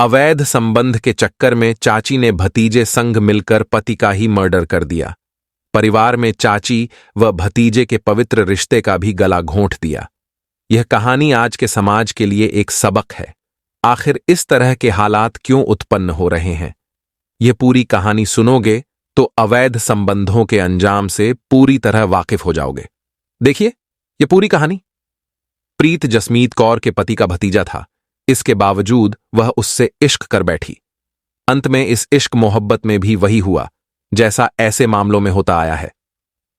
अवैध संबंध के चक्कर में चाची ने भतीजे संग मिलकर पति का ही मर्डर कर दिया। परिवार में चाची व भतीजे के पवित्र रिश्ते का भी गला घोंट दिया। यह कहानी आज के समाज के लिए एक सबक है। आखिर इस तरह के हालात क्यों उत्पन्न हो रहे हैं? यह पूरी कहानी सुनोगे तो अवैध संबंधों के अंजाम से पूरी तरह वाकिफ हो जाओगे। देखिए यह पूरी कहानी। प्रीत जसमीत कौर के पति का भतीजा था। इसके बावजूद वह उससे इश्क कर बैठी। अंत में इस इश्क मोहब्बत में भी वही हुआ जैसा ऐसे मामलों में होता आया है।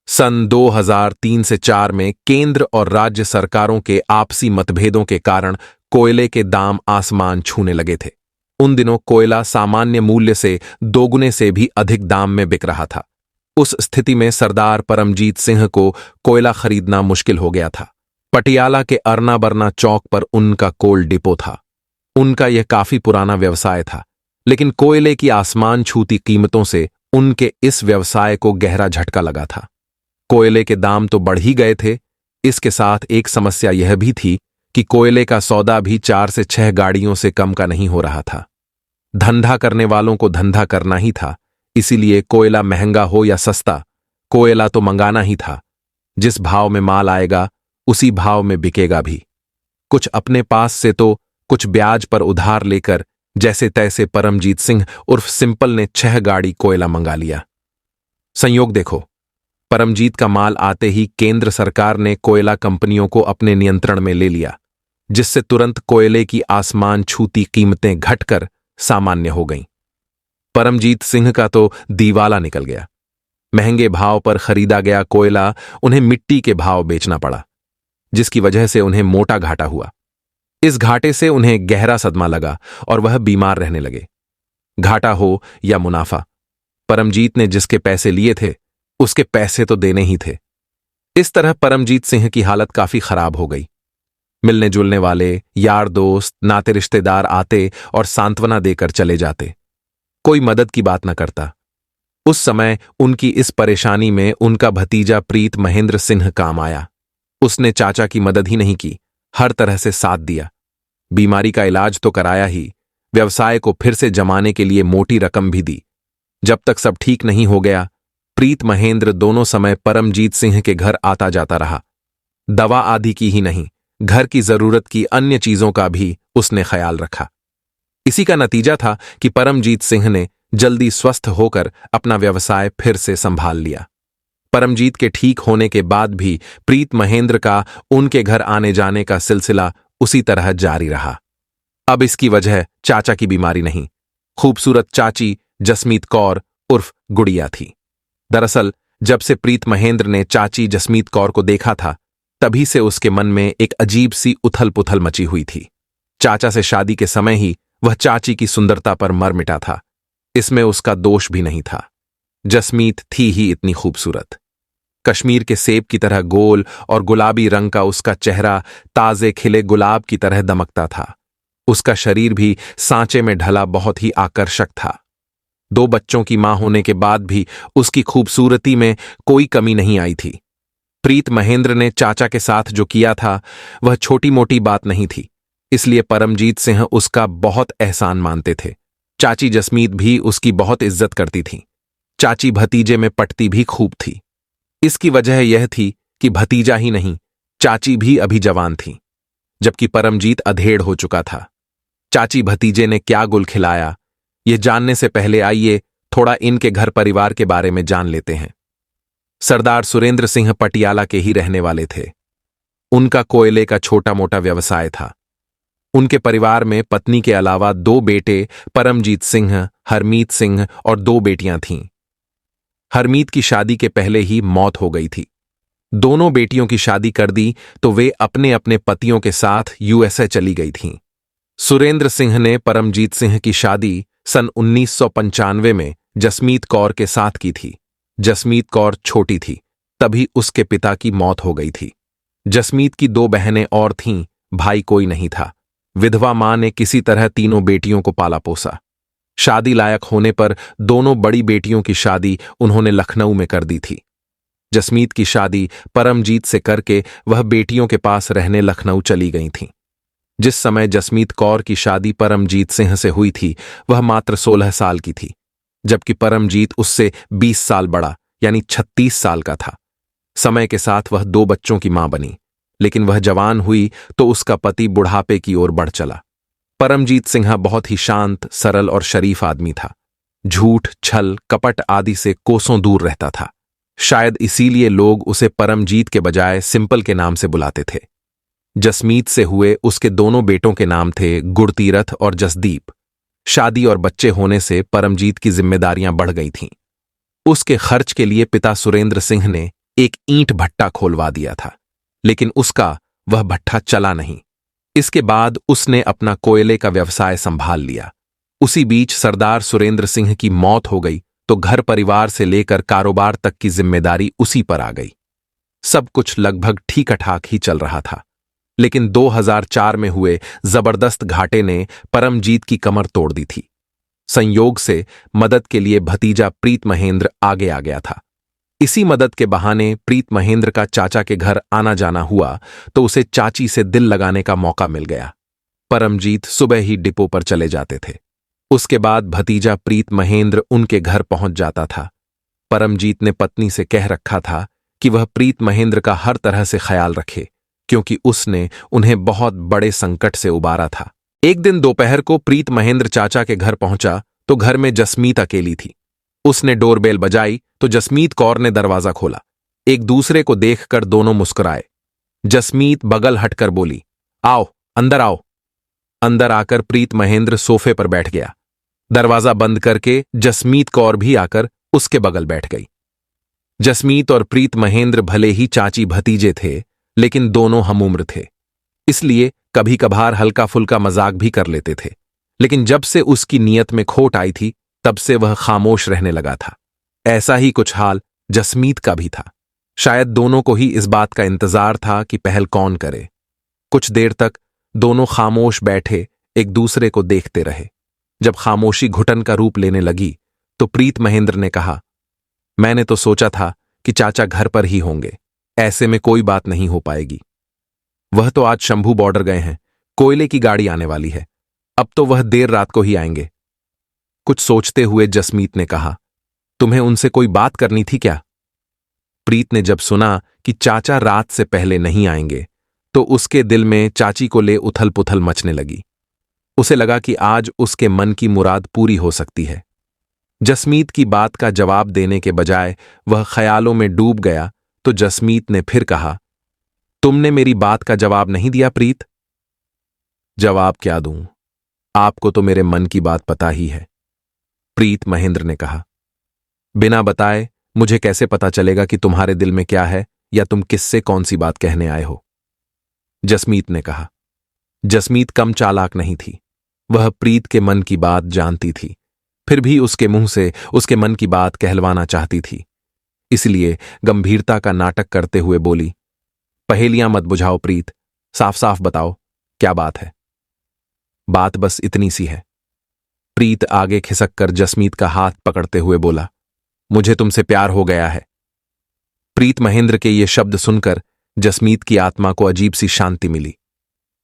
सन 2003 से 4 में केंद्र और राज्य सरकारों के आपसी मतभेदों के कारण कोयले के दाम आसमान छूने लगे थे। उन दिनों कोयला सामान्य मूल्य से दोगुने से भी अधिक दाम में बिक रहा था। उस स्थिति में सरदार परमजीत सिंह को कोयला खरीदना मुश्किल हो गया था। पटियाला के अरना बरना चौक पर उनका कोल डिपो था। उनका यह काफी पुराना व्यवसाय था, लेकिन कोयले की आसमान छूती कीमतों से उनके इस व्यवसाय को गहरा झटका लगा था। कोयले के दाम तो बढ़ ही गए थे, इसके साथ एक समस्या यह भी थी कि कोयले का सौदा भी 4 से 6 गाड़ियों से कम का नहीं हो रहा था। धंधा करने वालों को धंधा करना ही था, इसीलिए कोयला महंगा हो या सस्ता, कोयला तो मंगाना ही था। जिस भाव में माल आएगा उसी भाव में बिकेगा भी। कुछ अपने पास से तो कुछ ब्याज पर उधार लेकर जैसे तैसे परमजीत सिंह उर्फ सिंपल ने 6 गाड़ी कोयला मंगा लिया। संयोग देखो, परमजीत का माल आते ही केंद्र सरकार ने कोयला कंपनियों को अपने नियंत्रण में ले लिया, जिससे तुरंत कोयले की आसमान छूती कीमतें घटकर सामान्य हो गईं। परमजीत सिंह का तो दीवाला निकल गया। महंगे भाव पर खरीदा गया कोयला उन्हें मिट्टी के भाव बेचना पड़ा, जिसकी वजह से उन्हें मोटा घाटा हुआ। इस घाटे से उन्हें गहरा सदमा लगा और वह बीमार रहने लगे। घाटा हो या मुनाफा, परमजीत ने जिसके पैसे लिए थे उसके पैसे तो देने ही थे। इस तरह परमजीत सिंह की हालत काफी खराब हो गई। मिलने जुलने वाले यार दोस्त नाते रिश्तेदार आते और सांत्वना देकर चले जाते, कोई मदद की बात न करता। उस समय उनकी इस परेशानी में उनका भतीजा प्रीत महेंद्र सिंह काम आया। उसने चाचा की मदद ही नहीं की, हर तरह से साथ दिया। बीमारी का इलाज तो कराया ही, व्यवसाय को फिर से जमाने के लिए मोटी रकम भी दी। जब तक सब ठीक नहीं हो गया, प्रीत महेंद्र दोनों समय परमजीत सिंह के घर आता जाता रहा। दवा आदि की ही नहीं, घर की जरूरत की अन्य चीजों का भी उसने ख्याल रखा। इसी का नतीजा था कि परमजीत सिंह ने जल्दी स्वस्थ होकर अपना व्यवसाय फिर से संभाल लिया। परमजीत के ठीक होने के बाद भी प्रीत महेंद्र का उनके घर आने जाने का सिलसिला उसी तरह जारी रहा। अब इसकी वजह चाचा की बीमारी नहीं, खूबसूरत चाची जसमीत कौर उर्फ गुड़िया थी। दरअसल जब से प्रीत महेंद्र ने चाची जसमीत कौर को देखा था, तभी से उसके मन में एक अजीब सी उथल पुथल मची हुई थी। चाचा से शादी के समय ही वह चाची की सुंदरता पर मर मिटा था। इसमें उसका दोष भी नहीं था। जसमीत थी ही इतनी खूबसूरत। कश्मीर के सेब की तरह गोल और गुलाबी रंग का उसका चेहरा ताजे खिले गुलाब की तरह दमकता था। उसका शरीर भी सांचे में ढला बहुत ही आकर्षक था। 2 बच्चों की मां होने के बाद भी उसकी खूबसूरती में कोई कमी नहीं आई थी। प्रीत महेंद्र ने चाचा के साथ जो किया था वह छोटी मोटी बात नहीं थी, इसलिए परमजीत सिंह उसका बहुत एहसान मानते थे। चाची जसमीत भी उसकी बहुत इज्जत करती थी। चाची भतीजे में पटती भी खूब थी। इसकी वजह यह थी कि भतीजा ही नहीं, चाची भी अभी जवान थी, जबकि परमजीत अधेड़ हो चुका था। चाची भतीजे ने क्या गुल खिलाया, ये जानने से पहले आइए थोड़ा इनके घर परिवार के बारे में जान लेते हैं। सरदार सुरेंद्र सिंह पटियाला के ही रहने वाले थे। उनका कोयले का छोटा मोटा व्यवसाय था। उनके परिवार में पत्नी के अलावा 2 बेटे परमजीत सिंह, हरमीत सिंह और 2 बेटियां थीं। हरमीत की शादी के पहले ही मौत हो गई थी। दोनों बेटियों की शादी कर दी तो वे अपने अपने पतियों के साथ यूएसए चली गई थीं। सुरेंद्र सिंह ने परमजीत सिंह की शादी सन 1995 में जसमीत कौर के साथ की थी। जसमीत कौर छोटी थी, तभी उसके पिता की मौत हो गई थी। जसमीत की 2 बहनें और थीं, भाई कोई नहीं था। विधवा मां ने किसी तरह तीनों बेटियों को पाला पोसा। शादी लायक होने पर दोनों बड़ी बेटियों की शादी उन्होंने लखनऊ में कर दी थी। जसमीत की शादी परमजीत से करके वह बेटियों के पास रहने लखनऊ चली गई थीं। जिस समय जसमीत कौर की शादी परमजीत सिंह से हुई थी वह मात्र 16 साल की थी, जबकि परमजीत उससे 20 साल बड़ा यानी 36 साल का था। समय के साथ वह 2 बच्चों की मां बनी, लेकिन वह जवान हुई तो उसका पति बुढ़ापे की ओर बढ़ चला। परमजीत सिंह बहुत ही शांत, सरल और शरीफ आदमी था। झूठ, छल, कपट आदि से कोसों दूर रहता था। शायद इसीलिए लोग उसे परमजीत के बजाय सिंपल के नाम से बुलाते थे। जसमीत से हुए उसके दोनों बेटों के नाम थे गुरतीरथ और जसदीप। शादी और बच्चे होने से परमजीत की जिम्मेदारियां बढ़ गई थीं। उसके खर्च के लिए पिता सुरेंद्र सिंह ने एक ईंट भट्टा खोलवा दिया था, लेकिन उसका वह भट्ठा चला नहीं। इसके बाद उसने अपना कोयले का व्यवसाय संभाल लिया। उसी बीच सरदार सुरेंद्र सिंह की मौत हो गई तो घर परिवार से लेकर कारोबार तक की जिम्मेदारी उसी पर आ गई। सब कुछ लगभग ठीक ठाक ही चल रहा था, लेकिन 2004 में हुए जबरदस्त घाटे ने परमजीत की कमर तोड़ दी थी। संयोग से मदद के लिए भतीजा प्रीत महेंद्र आगे आ गया था। इसी मदद के बहाने प्रीत महेंद्र का चाचा के घर आना जाना हुआ तो उसे चाची से दिल लगाने का मौका मिल गया। परमजीत सुबह ही डिपो पर चले जाते थे। उसके बाद भतीजा प्रीत महेंद्र उनके घर पहुंच जाता था। परमजीत ने पत्नी से कह रखा था कि वह प्रीत महेंद्र का हर तरह से ख्याल रखे, क्योंकि उसने उन्हें बहुत बड़े संकट से उबारा था। एक दिन दोपहर को प्रीत महेंद्र चाचा के घर पहुंचा तो घर में जसमीत अकेली थी। उसने डोरबेल बजाई तो जसमीत कौर ने दरवाजा खोला। एक दूसरे को देखकर दोनों मुस्कुराए। जसमीत बगल हटकर बोली, आओ, अंदर आओ। अंदर आकर प्रीत महेंद्र सोफे पर बैठ गया। दरवाजा बंद करके जसमीत कौर भी आकर उसके बगल बैठ गई। जसमीत और प्रीत महेंद्र भले ही चाची भतीजे थे, लेकिन दोनों हमउम्र थे, इसलिए कभी कभार हल्का फुल्का मजाक भी कर लेते थे। लेकिन जब से उसकी नीयत में खोट आई थी तब से वह खामोश रहने लगा था। ऐसा ही कुछ हाल जसमीत का भी था। शायद दोनों को ही इस बात का इंतजार था कि पहल कौन करे। कुछ देर तक दोनों खामोश बैठे एक दूसरे को देखते रहे। जब खामोशी घुटन का रूप लेने लगी तो प्रीत महेंद्र ने कहा, मैंने तो सोचा था कि चाचा घर पर ही होंगे, ऐसे में कोई बात नहीं हो पाएगी। वह तो आज शंभू बॉर्डर गए हैं, कोयले की गाड़ी आने वाली है, अब तो वह देर रात को ही आएंगे। कुछ सोचते हुए जसमीत ने कहा, तुम्हें उनसे कोई बात करनी थी क्या? प्रीत ने जब सुना कि चाचा रात से पहले नहीं आएंगे तो उसके दिल में चाची को ले उथल पुथल मचने लगी। उसे लगा कि आज उसके मन की मुराद पूरी हो सकती है। जसमीत की बात का जवाब देने के बजाय वह ख्यालों में डूब गया तो जसमीत ने फिर कहा, तुमने मेरी बात का जवाब नहीं दिया प्रीत। जवाब क्या दूं, आपको तो मेरे मन की बात पता ही है, प्रीत महेंद्र ने कहा। बिना बताए मुझे कैसे पता चलेगा कि तुम्हारे दिल में क्या है या तुम किससे कौन सी बात कहने आए हो? जसमीत ने कहा। जसमीत कम चालाक नहीं थी, वह प्रीत के मन की बात जानती थी, फिर भी उसके मुंह से उसके मन की बात कहलवाना चाहती थी। इसलिए गंभीरता का नाटक करते हुए बोली, पहेलियां मत बुझाओ प्रीत, साफ साफ बताओ क्या बात है। बात बस इतनी सी है। प्रीत आगे खिसक कर जसमीत का हाथ पकड़ते हुए बोला, मुझे तुमसे प्यार हो गया है। प्रीत महेंद्र के ये शब्द सुनकर जसमीत की आत्मा को अजीब सी शांति मिली।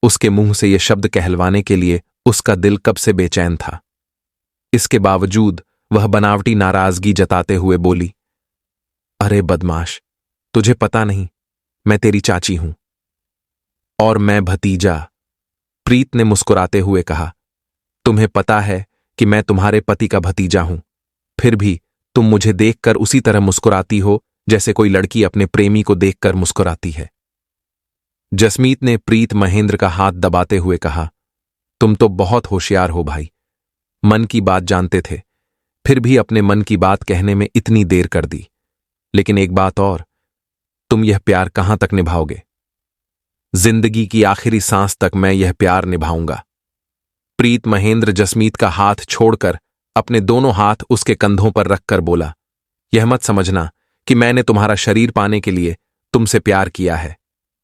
उसके मुंह से ये शब्द कहलवाने के लिए उसका दिल कब से बेचैन था। इसके बावजूद वह बनावटी नाराजगी जताते हुए बोली, अरे बदमाश, तुझे पता नहीं मैं तेरी चाची हूं। और मैं भतीजा, प्रीत ने मुस्कुराते हुए कहा। तुम्हें पता है कि मैं तुम्हारे पति का भतीजा हूं, फिर भी तुम मुझे देखकर उसी तरह मुस्कुराती हो जैसे कोई लड़की अपने प्रेमी को देखकर मुस्कुराती है। जसमीत ने प्रीत महेंद्र का हाथ दबाते हुए कहा, तुम तो बहुत होशियार हो भाई, मन की बात जानते थे, फिर भी अपने मन की बात कहने में इतनी देर कर दी। लेकिन एक बात और, तुम यह प्यार कहां तक निभाओगे? जिंदगी की आखिरी सांस तक मैं यह प्यार निभाऊंगा। प्रीत महेंद्र जसमीत का हाथ छोड़कर अपने दोनों हाथ उसके कंधों पर रखकर बोला, यह मत समझना कि मैंने तुम्हारा शरीर पाने के लिए तुमसे प्यार किया है।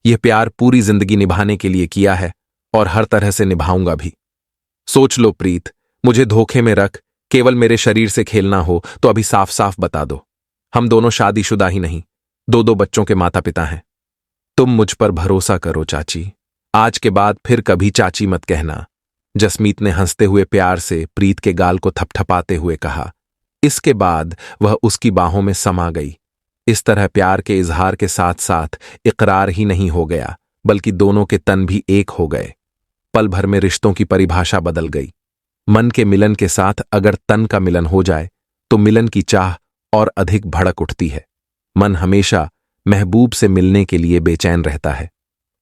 यह प्यार पूरी जिंदगी निभाने के लिए किया है और हर तरह से निभाऊंगा भी। सोच लो प्रीत, मुझे धोखे में रख केवल मेरे शरीर से खेलना हो तो अभी साफ साफ बता दो, हम दोनों शादीशुदा ही नहीं, 2 बच्चों के माता पिता हैं। तुम मुझ पर भरोसा करो चाची, आज के बाद फिर कभी चाची मत कहना। जसमीत ने हंसते हुए प्यार से प्रीत के गाल को थपथपाते हुए कहा। इसके बाद वह उसकी बाहों में समा गई। इस तरह प्यार के इजहार के साथ साथ इकरार ही नहीं हो गया, बल्कि दोनों के तन भी एक हो गए। पल भर में रिश्तों की परिभाषा बदल गई। मन के मिलन के साथ अगर तन का मिलन हो जाए तो मिलन की चाह और अधिक भड़क उठती है। मन हमेशा महबूब से मिलने के लिए बेचैन रहता है,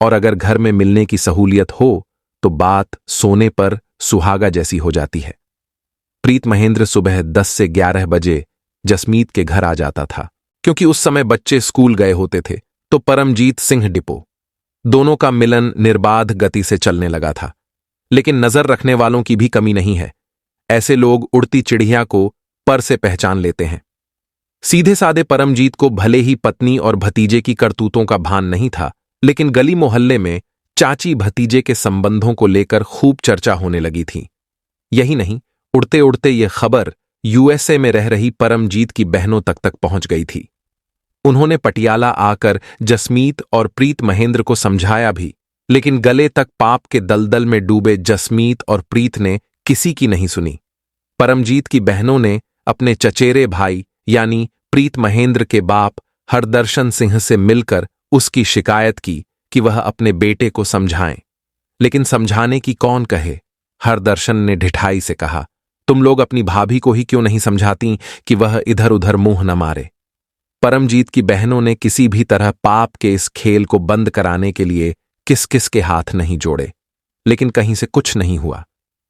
और अगर घर में मिलने की सहूलियत हो तो बात सोने पर सुहागा जैसी हो जाती है। प्रीत महेंद्र सुबह 10 से 11 बजे जसमीत के घर आ जाता था। क्योंकि उस समय बच्चे स्कूल गए होते थे, तो परमजीत सिंह डिपो। दोनों का मिलन निर्बाध गति से चलने लगा था। लेकिन नजर रखने वालों की भी कमी नहीं है। ऐसे लोग उड़ती चिड़िया को पर से पहचान लेते हैं। सीधे साधे परमजीत को भले ही पत्नी और भतीजे की करतूतों का भान नहीं था, लेकिन गली मोहल्ले में चाची भतीजे के संबंधों को लेकर खूब चर्चा होने लगी थी। यही नहीं, उड़ते उड़ते यह खबर यूएसए में रह रही परमजीत की बहनों तक पहुंच गई थी। उन्होंने पटियाला आकर जसमीत और प्रीत महेंद्र को समझाया भी, लेकिन गले तक पाप के दलदल में डूबे जसमीत और प्रीत ने किसी की नहीं सुनी। परमजीत की बहनों ने अपने चचेरे भाई यानी प्रीत महेंद्र के बाप हरदर्शन सिंह से मिलकर उसकी शिकायत की कि वह अपने बेटे को समझाएं। लेकिन समझाने की कौन कहे। हरदर्शन ने ढिठाई से कहा, तुम लोग अपनी भाभी को ही क्यों नहीं समझाती कि वह इधर उधर मुंह न मारे। परमजीत की बहनों ने किसी भी तरह पाप के इस खेल को बंद कराने के लिए किस किस के हाथ नहीं जोड़े, लेकिन कहीं से कुछ नहीं हुआ।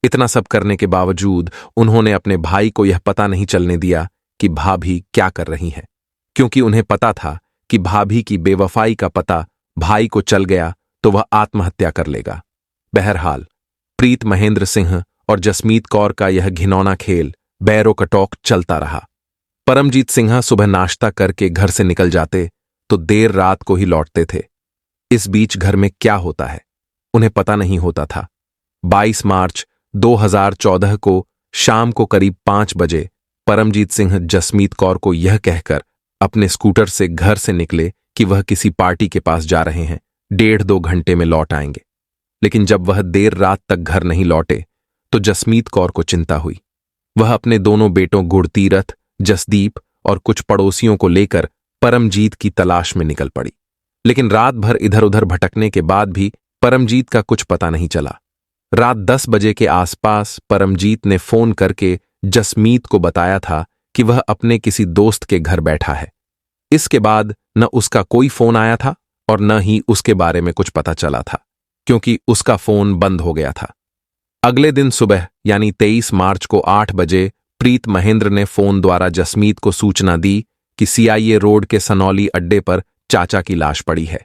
इतना सब करने के बावजूद उन्होंने अपने भाई को यह पता नहीं चलने दिया कि भाभी क्या कर रही है, क्योंकि उन्हें पता था कि भाभी की बेवफाई का पता भाई को चल गया तो वह आत्महत्या कर लेगा। बहरहाल प्रीत महेंद्र सिंह और जसमीत कौर का यह घिनौना खेल बैरो कटौक चलता रहा। परमजीत सिंह सुबह नाश्ता करके घर से निकल जाते तो देर रात को ही लौटते थे। इस बीच घर में क्या होता है उन्हें पता नहीं होता था। 22 मार्च 2014 को शाम को करीब 5 बजे परमजीत सिंह जसमीत कौर को यह कहकर अपने स्कूटर से घर से निकले कि वह किसी पार्टी के पास जा रहे हैं, 1.5-2 घंटे में लौट आएंगे। लेकिन जब वह देर रात तक घर नहीं लौटे तो जसमीत कौर को चिंता हुई। वह अपने दोनों बेटों गुड़तीरथ, जसदीप और कुछ पड़ोसियों को लेकर परमजीत की तलाश में निकल पड़ी। लेकिन रात भर इधर उधर भटकने के बाद भी परमजीत का कुछ पता नहीं चला। रात 10 बजे के आसपास परमजीत ने फोन करके जसमीत को बताया था कि वह अपने किसी दोस्त के घर बैठा है। इसके बाद न उसका कोई फोन आया था और न ही उसके बारे में कुछ पता चला था, क्योंकि उसका फोन बंद हो गया था। अगले दिन सुबह यानी 23 मार्च को 8 बजे प्रीत महेंद्र ने फोन द्वारा जसमीत को सूचना दी कि सीआईए रोड के सनौली अड्डे पर चाचा की लाश पड़ी है।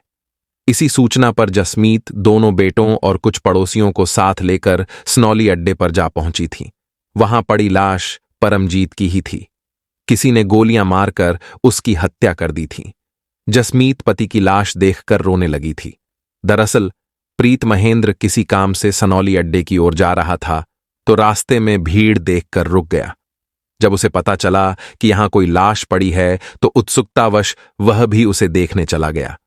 इसी सूचना पर जसमीत दोनों बेटों और कुछ पड़ोसियों को साथ लेकर सनौली अड्डे पर जा पहुंची थी। वहां पड़ी लाश परमजीत की ही थी। किसी ने गोलियां मारकर उसकी हत्या कर दी थी। जसमीत पति की लाश देखकर रोने लगी थी। दरअसल प्रीत महेंद्र किसी काम से सनौली अड्डे की ओर जा रहा था तो रास्ते में भीड़ देखकर रुक गया। जब उसे पता चला कि यहां कोई लाश पड़ी है तो उत्सुकतावश वह भी उसे देखने चला गया।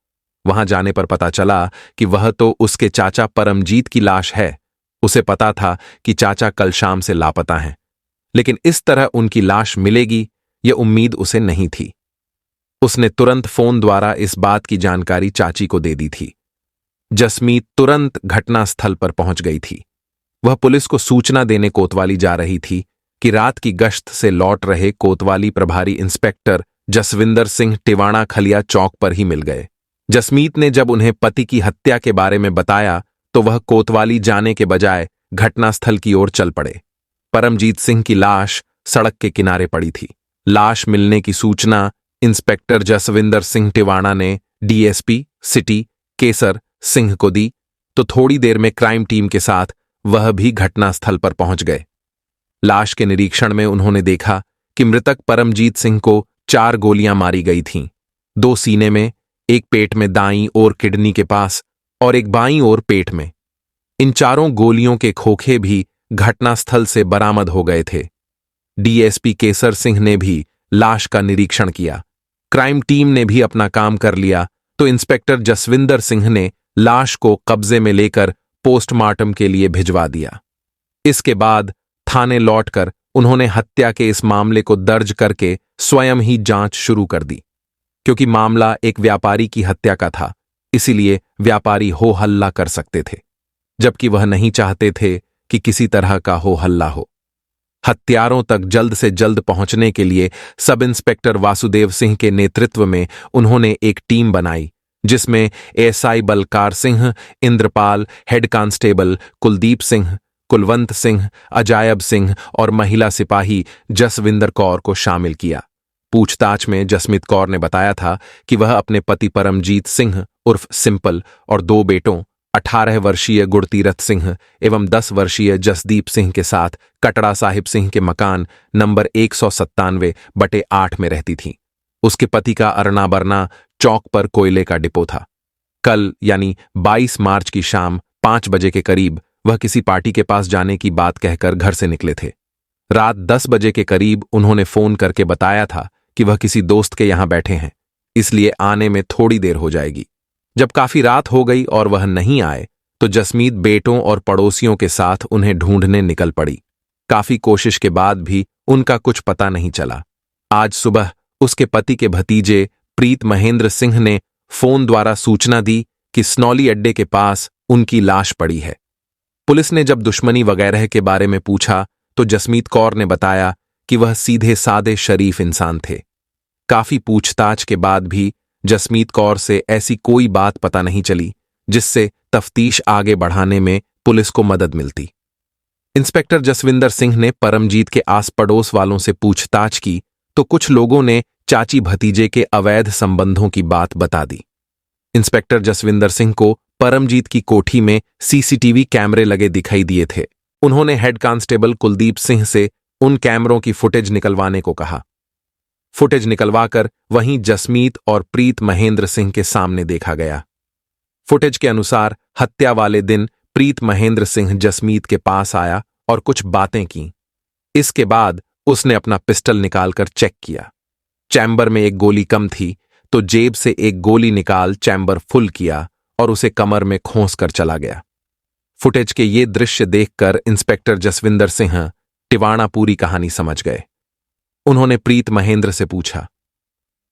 वहां जाने पर पता चला कि वह तो उसके चाचा परमजीत की लाश है। उसे पता था कि चाचा कल शाम से लापता हैं, लेकिन इस तरह उनकी लाश मिलेगी यह उम्मीद उसे नहीं थी। उसने तुरंत फोन द्वारा इस बात की जानकारी चाची को दे दी थी। जसमीत तुरंत घटनास्थल पर पहुंच गई थी। वह पुलिस को सूचना देने कोतवाली जा रही थी कि रात की गश्त से लौट रहे कोतवाली प्रभारी इंस्पेक्टर जसविंदर सिंह टिवाणा खलिया चौक पर ही मिल गए। जसमीत ने जब उन्हें पति की हत्या के बारे में बताया तो वह कोतवाली जाने के बजाय घटनास्थल की ओर चल पड़े। परमजीत सिंह की लाश सड़क के किनारे पड़ी थी। लाश मिलने की सूचना इंस्पेक्टर जसविंदर सिंह टिवाणा ने डीएसपी सिटी केसर सिंह को दी तो थोड़ी देर में क्राइम टीम के साथ वह भी घटनास्थल पर पहुंच गए। लाश के निरीक्षण में उन्होंने देखा कि मृतक परमजीत सिंह को 4 गोलियां मारी गई थीं, 2 सीने में, एक पेट में दाईं ओर किडनी के पास और एक बाईं ओर पेट में। इन चारों गोलियों के खोखे भी घटनास्थल से बरामद हो गए थे। डीएसपी केसर सिंह ने भी लाश का निरीक्षण किया। क्राइम टीम ने भी अपना काम कर लिया तो इंस्पेक्टर जसविंदर सिंह ने लाश को कब्जे में लेकर पोस्टमार्टम के लिए भिजवा दिया। इसके बाद थाने लौटकर उन्होंने हत्या के इस मामले को दर्ज करके स्वयं ही जांच शुरू कर दी। क्योंकि मामला एक व्यापारी की हत्या का था, इसीलिए व्यापारी हो हल्ला कर सकते थे, जबकि वह नहीं चाहते थे कि किसी तरह का हो हल्ला हो। हत्यारों तक जल्द से जल्द पहुंचने के लिए सब इंस्पेक्टर वासुदेव सिंह के नेतृत्व में उन्होंने एक टीम बनाई, जिसमें ASI Balkar Singh, Indrapal, head constable Kuldeep Singh, Kulwant Singh, Ajaib Singh और महिला सिपाही जसविंदर कौर को शामिल किया। पूछताछ में जसमीत कौर ने बताया था कि वह अपने पति परमजीत सिंह उर्फ सिंपल और 2 बेटों 18 वर्षीय गुरतीरथ सिंह एवं 10 वर्षीय जसदीप सिंह के साथ कटड़ा साहिब सिंह के मकान नंबर 197/8 में रहती थीं। उसके पति का अरना बरना चौक पर कोयले का डिपो था। कल यानी 22 मार्च की शाम 5 बजे के करीब वह किसी पार्टी के पास जाने की बात कहकर घर से निकले थे। रात 10 बजे के करीब उन्होंने फोन करके बताया था कि वह किसी दोस्त के यहां बैठे हैं, इसलिए आने में थोड़ी देर हो जाएगी। जब काफी रात हो गई और वह नहीं आए तो जसमीत बेटों और पड़ोसियों के साथ उन्हें ढूंढने निकल पड़ी। काफी कोशिश के बाद भी उनका कुछ पता नहीं चला। आज सुबह उसके पति के भतीजे प्रीत महेंद्र सिंह ने फोन द्वारा सूचना दी कि स्नौली अड्डे के पास उनकी लाश पड़ी है। पुलिस ने जब दुश्मनी वगैरह के बारे में पूछा तो जसमीत कौर ने बताया कि वह सीधे सादे शरीफ इंसान थे। काफी पूछताछ के बाद भी जसमीत कौर से ऐसी कोई बात पता नहीं चली जिससे तफ्तीश आगे बढ़ाने में पुलिस को मदद मिलती। इंस्पेक्टर जसविंदर सिंह ने परमजीत के आस पड़ोस वालों से पूछताछ की तो कुछ लोगों ने चाची भतीजे के अवैध संबंधों की बात बता दी। इंस्पेक्टर जसविंदर सिंह को परमजीत की कोठी में सीसीटीवी कैमरे लगे दिखाई दिए थे। उन्होंने हेड कांस्टेबल कुलदीप सिंह से उन कैमरों की फुटेज निकलवाने को कहा। फुटेज निकलवाकर वहीं जसमीत और प्रीत महेंद्र सिंह के सामने देखा गया। फुटेज के अनुसार हत्या वाले दिन प्रीत महेंद्र सिंह जसमीत के पास आया और कुछ बातें की। इसके बाद उसने अपना पिस्टल निकालकर चेक किया। चैम्बर में एक गोली कम थी तो जेब से एक गोली निकाल चैम्बर फुल किया और उसे कमर में खोंस कर चला गया। फुटेज के ये दृश्य देखकर इंस्पेक्टर जसविंदर सिंह टिवाणा पूरी कहानी समझ गए। उन्होंने प्रीत महेंद्र से पूछा,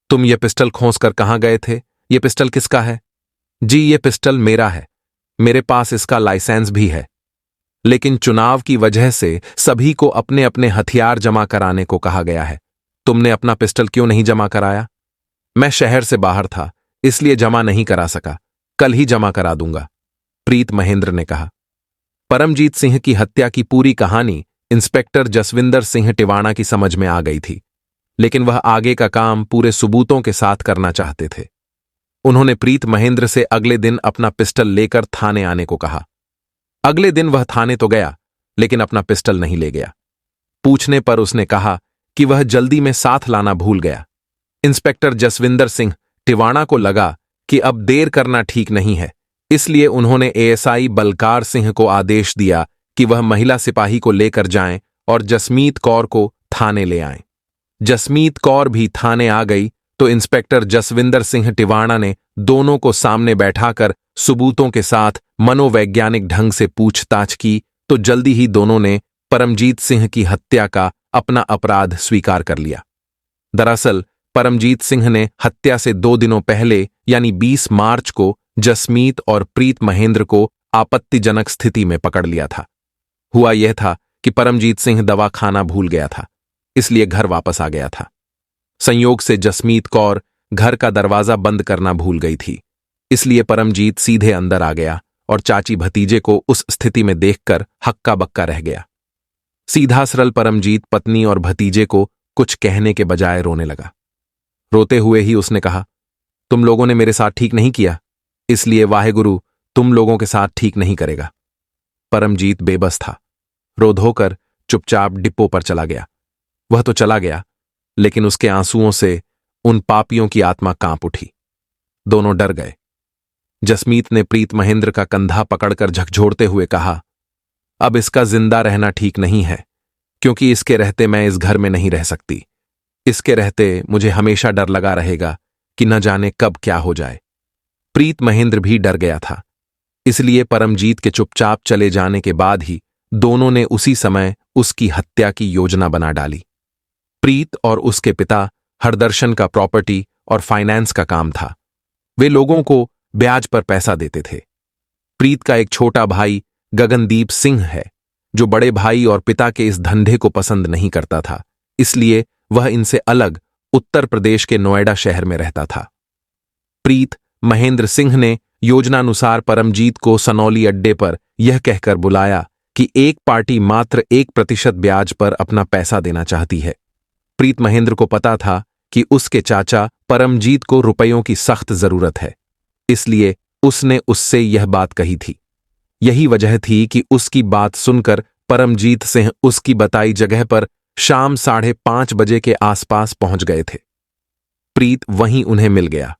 तुम ये पिस्टल खोंस कर कहां गए थे? ये पिस्टल किसका है? जी ये पिस्टल मेरा है, मेरे पास इसका लाइसेंस भी है, लेकिन चुनाव की वजह से सभी को अपने अपने हथियार जमा कराने को कहा गया है। तुमने अपना पिस्टल क्यों नहीं जमा कराया? मैं शहर से बाहर था इसलिए जमा नहीं करा सका, कल ही जमा करा दूंगा, प्रीत महेंद्र ने कहा। परमजीत सिंह की हत्या की पूरी कहानी इंस्पेक्टर जसविंदर सिंह टिवाणा की समझ में आ गई थी, लेकिन वह आगे का काम पूरे सबूतों के साथ करना चाहते थे। उन्होंने प्रीत महेंद्र से अगले दिन अपना पिस्टल लेकर थाने आने को कहा। अगले दिन वह थाने तो गया लेकिन अपना पिस्टल नहीं ले गया। पूछने पर उसने कहा कि वह जल्दी में साथ लाना भूल गया। इंस्पेक्टर जसविंदर सिंह टिवाणा को लगा कि अब देर करना ठीक नहीं है, इसलिए उन्होंने एएसआई बलकार सिंह को आदेश दिया कि वह महिला सिपाही को लेकर जाएं और जसमीत कौर को थाने ले आएं। जसमीत कौर भी थाने आ गई तो इंस्पेक्टर जसविंदर सिंह टिवाणा ने दोनों को सामने बैठाकर सबूतों के साथ मनोवैज्ञानिक ढंग से पूछताछ की तो जल्दी ही दोनों ने परमजीत सिंह की हत्या का अपना अपराध स्वीकार कर लिया। दरअसल परमजीत सिंह ने हत्या से 2 दिनों पहले यानी 20 मार्च को जसमीत और प्रीत महेंद्र को आपत्तिजनक स्थिति में पकड़ लिया था। हुआ यह था कि परमजीत सिंह दवा खाना भूल गया था, इसलिए घर वापस आ गया था। संयोग से जसमीत कौर घर का दरवाजा बंद करना भूल गई थी, इसलिए परमजीत सीधे अंदर आ गया और चाची भतीजे को उस स्थिति में देखकर हक्का बक्का रह गया। सीधा सरल परमजीत पत्नी और भतीजे को कुछ कहने के बजाय रोने लगा। रोते हुए ही उसने कहा, तुम लोगों ने मेरे साथ ठीक नहीं किया, इसलिए वाहेगुरु तुम लोगों के साथ ठीक नहीं करेगा। परमजीत बेबस था। रो धोकर चुपचाप डिपो पर चला गया। वह तो चला गया, लेकिन उसके आंसुओं से उन पापियों की आत्मा कांप उठी। दोनों डर गए। जसमीत ने प्रीत महेंद्र का कंधा पकड़कर झकझोरते हुए कहा, अब इसका जिंदा रहना ठीक नहीं है, क्योंकि इसके रहते मैं इस घर में नहीं रह सकती। इसके रहते मुझे हमेशा डर लगा रहेगा कि न जाने कब क्या हो जाए। प्रीत महेंद्र भी डर गया था, इसलिए परमजीत के चुपचाप चले जाने के बाद ही दोनों ने उसी समय उसकी हत्या की योजना बना डाली। प्रीत और उसके पिता हरदर्शन का प्रॉपर्टी और फाइनेंस का काम था। वे लोगों को ब्याज पर पैसा देते थे। प्रीत का एक छोटा भाई गगनदीप सिंह है, जो बड़े भाई और पिता के इस धंधे को पसंद नहीं करता था, इसलिए वह इनसे अलग उत्तर प्रदेश के नोएडा शहर में रहता था। प्रीत महेंद्र सिंह ने योजनानुसार परमजीत को सनौली अड्डे पर यह कहकर बुलाया कि एक पार्टी मात्र 1% ब्याज पर अपना पैसा देना चाहती है। प्रीत महेंद्र को पता था कि उसके चाचा परमजीत को रुपयों की सख्त जरूरत है, इसलिए उसने उससे यह बात कही थी। यही वजह थी कि उसकी बात सुनकर परमजीत सिंह उसकी बताई जगह पर शाम 5:30 बजे के आसपास पहुंच गए थे। प्रीत वहीं उन्हें मिल गया।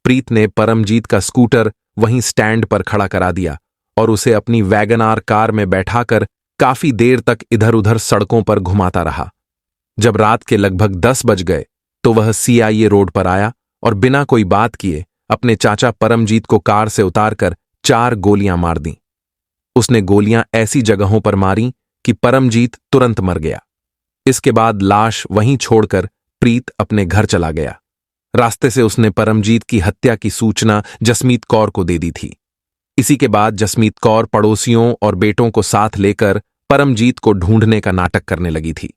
प्रीत ने परमजीत का स्कूटर वहीं स्टैंड पर खड़ा करा दिया और उसे अपनी वैगनआर कार में बैठाकर काफी देर तक इधर उधर सड़कों पर घुमाता रहा। जब रात के लगभग 10 बज गए तो वह CIA रोड पर आया और बिना कोई बात किए अपने चाचा परमजीत को कार से उतारकर 4 गोलियां मार दीं। उसने गोलियां ऐसी जगहों पर मारी कि परमजीत तुरंत मर गया। इसके बाद लाश वहीं छोड़कर प्रीत अपने घर चला गया। रास्ते से उसने परमजीत की हत्या की सूचना जसमीत कौर को दे दी थी। इसी के बाद जसमीत कौर पड़ोसियों और बेटों को साथ लेकर परमजीत को ढूंढने का नाटक करने लगी थी।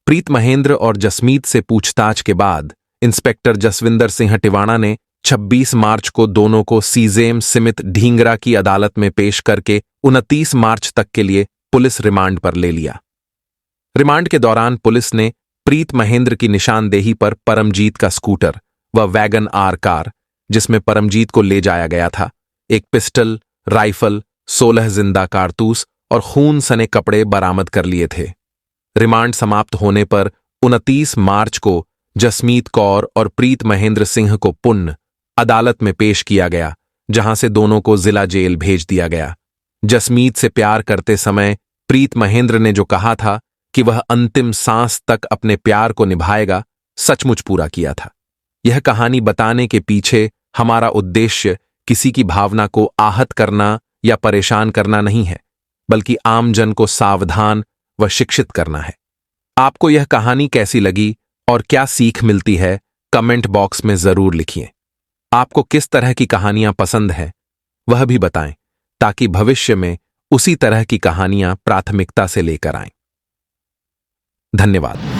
प्रीत महेंद्र और जसमीत से पूछताछ के बाद इंस्पेक्टर जसविंदर सिंह टिवाणा ने 26 मार्च को दोनों को सीजेम सिमित ढींगरा की अदालत में पेश करके 29 मार्च तक के लिए पुलिस रिमांड पर ले लिया। रिमांड के दौरान पुलिस ने प्रीत महेंद्र की निशानदेही पर परमजीत का स्कूटर व वैगन आर कार, जिसमें परमजीत को ले जाया गया था, एक पिस्टल, राइफल, 16 जिंदा कारतूस और खून सने कपड़े बरामद कर लिए थे। रिमांड समाप्त होने पर 29 मार्च को जसमीत कौर और प्रीत महेंद्र सिंह को पुनः अदालत में पेश किया गया, जहां से दोनों को जिला जेल भेज दिया गया। जसमीत से प्यार करते समय प्रीत महेंद्र ने जो कहा था कि वह अंतिम सांस तक अपने प्यार को निभाएगा, सचमुच पूरा किया था। यह कहानी बताने के पीछे हमारा उद्देश्य किसी की भावना को आहत करना या परेशान करना नहीं है, बल्कि आमजन को सावधान व शिक्षित करना है। आपको यह कहानी कैसी लगी और क्या सीख मिलती है, कमेंट बॉक्स में जरूर लिखिए। आपको किस तरह की कहानियां पसंद है वह भी बताएं, ताकि भविष्य में उसी तरह की कहानियां प्राथमिकता से लेकर आएं। धन्यवाद।